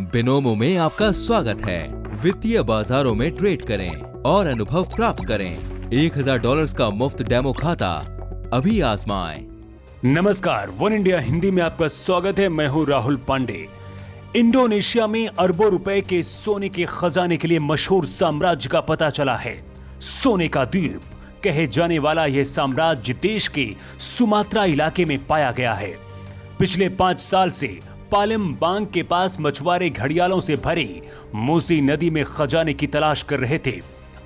Binomo में आपका स्वागत है। वित्तीय बाजारों में ट्रेड करें और अनुभव प्राप्त करें। $1000 का मुफ्त डेमो खाता अभी आजमाएं। नमस्कार, वन इंडिया हिंदी में आपका स्वागत है। मैं हूं राहुल पांडे। इंडोनेशिया में अरबों रुपए के सोने के खजाने के लिए मशहूर साम्राज्य का पता चला है। सोने का द्वीप कहे जाने वाला यह साम्राज्य देश के सुमात्रा इलाके में पाया गया है। पिछले 5 साल से पालेमबांग के पास मछुआरे घड़ियालों से भरी मूसी नदी में खजाने की तलाश कर रहे थे।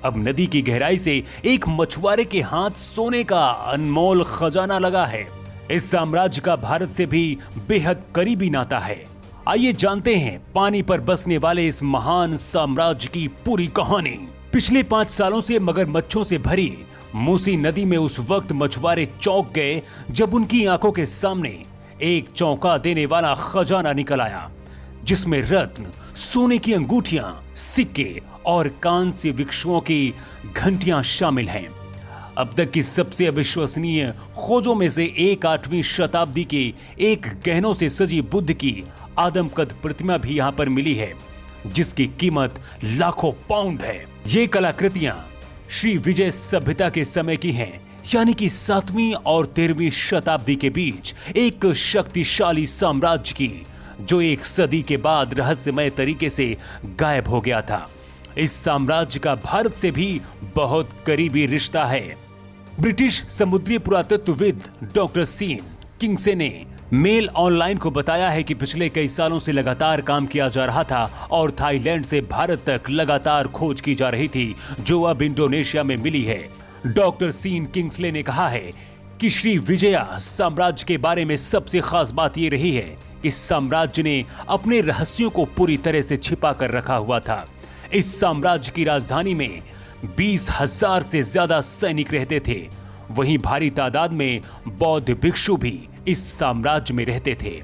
अब नदी की गहराई से एक मछुआरे के हाथ सोने का अनमोल खजाना लगा है। इस साम्राज्य का भारत से भी बेहद करीबी नाता है। आइए जानते हैं पानी पर बसने वाले इस महान साम्राज्य की पूरी कहानी। पिछले 5 सालों से मगरमच्छों से भरी मूसी नदी में उस वक्त मछुआरे चौंक गए जब उनकी आंखों के सामने एक चौंका देने वाला खजाना निकल आया, जिसमें रत्न, सोने की अंगूठियां, सिक्के और कांस्य वृक्षों की घंटियां शामिल हैं। अब तक की सबसे अविश्वसनीय खोजों में से एक 8वीं शताब्दी के एक गहनों से सजी बुद्ध की आदमकद प्रतिमा भी यहां पर मिली है, जिसकी कीमत लाखों पाउंड है। ये कलाकृतियां श्री विजय सभ्यता के समय की हैं, यानी कि 7वीं और 13वीं शताब्दी के बीच एक शक्तिशाली साम्राज्य की, जो एक सदी के बाद रहस्यमय तरीके से गायब हो गया था। इस साम्राज्य का भारत से भी बहुत करीबी रिश्ता है। ब्रिटिश समुद्री पुरातत्वविद डॉक्टर सीन किंग्से ने मेल ऑनलाइन को बताया है कि पिछले कई सालों से लगातार काम किया जा रहा था और थाईलैंड से भारत तक लगातार खोज की जा रही थी, जो अब इंडोनेशिया में मिली है। डॉक्टर सीन किंग्सले ने कहा है कि श्री विजया साम्राज्य के बारे में सबसे खास बात यह रही है कि साम्राज्य ने अपने रहस्यों को पूरी तरह से छिपा कर रखा हुआ था। इस साम्राज्य की राजधानी में 20,000 से ज्यादा सैनिक रहते थे। वहीं भारी तादाद में बौद्ध भिक्षु भी इस साम्राज्य में रहते थे।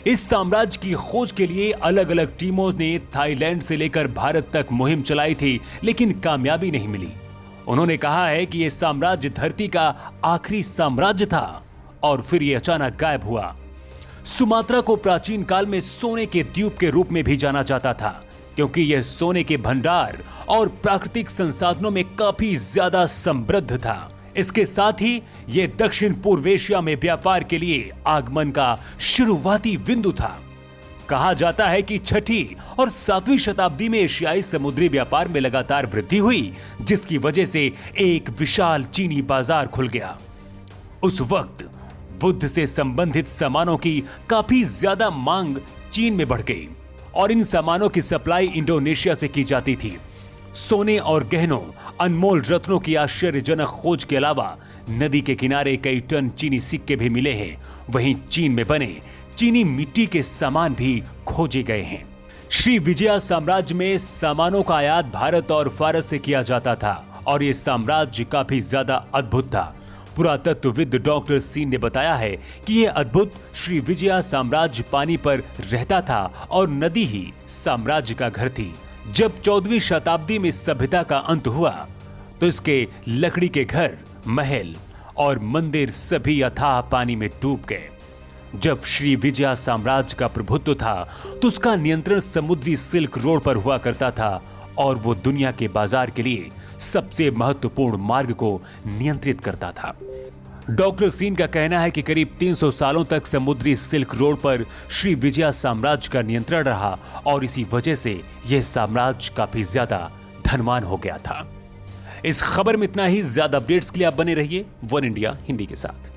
इस साम्राज्य की खोज के लिए अलग अलग टीमों ने थाईलैंड से लेकर भारत तक मुहिम चलाई थी, लेकिन कामयाबी नहीं मिली। उन्होंने कहा है कि यह साम्राज्य धरती का आखिरी साम्राज्य था और फिर यह अचानक गायब हुआ। सुमात्रा को प्राचीन काल में सोने के द्वीप के रूप में भी जाना जाता था, क्योंकि यह सोने के भंडार और प्राकृतिक संसाधनों में काफी ज्यादा समृद्ध था। इसके साथ ही यह दक्षिण पूर्व एशिया में व्यापार के लिए आगमन का शुरुआती बिंदु था। कहा जाता है कि 6ठी और 7वीं शताब्दी में एशियाई समुद्री व्यापार में लगातार वृद्धि हुई, जिसकी वजह से एक विशाल चीनी बाजार खुल गया। उस वक्त बुद्ध से संबंधित सामानों की काफी ज्यादा मांग चीन में बढ़ गई और इन सामानों की सप्लाई इंडोनेशिया से की जाती थी। सोने और गहनों, अनमोल रत्नों की आश्चर्यजनक खोज के अलावा नदी के किनारे कई टन चीनी सिक्के भी मिले हैं। वहीं चीन में बने चीनी मिट्टी के सामान भी खोजे गए हैं। श्री विजया साम्राज्य में सामानों का आयात भारत और फारस से किया जाता था और यह साम्राज्य काफी ज्यादा अद्भुत था। पुरातत्वविद डॉक्टर सीन ने बताया है कि यह अद्भुत श्री विजया साम्राज्य पानी पर रहता था और नदी ही साम्राज्य का घर थी। जब 14वीं शताब्दी में सभ्यता का अंत हुआ तो इसके लकड़ी के घर, महल और मंदिर सभी अथाह पानी में डूब गए। जब श्री विजया साम्राज्य का प्रभुत्व था तो उसका नियंत्रण समुद्री सिल्क रोड पर हुआ करता था और वो दुनिया के बाजार के लिए सबसे महत्वपूर्ण मार्ग को नियंत्रित करता था। डॉक्टर सीन का कहना है कि करीब 300 सालों तक समुद्री सिल्क रोड पर श्री विजया साम्राज्य का नियंत्रण रहा और इसी वजह से यह साम्राज्य काफी ज्यादा धनवान हो गया था। इस खबर में इतना ही। ज्यादा अपडेट्स के लिए आप बने रहिए वन इंडिया हिंदी के साथ।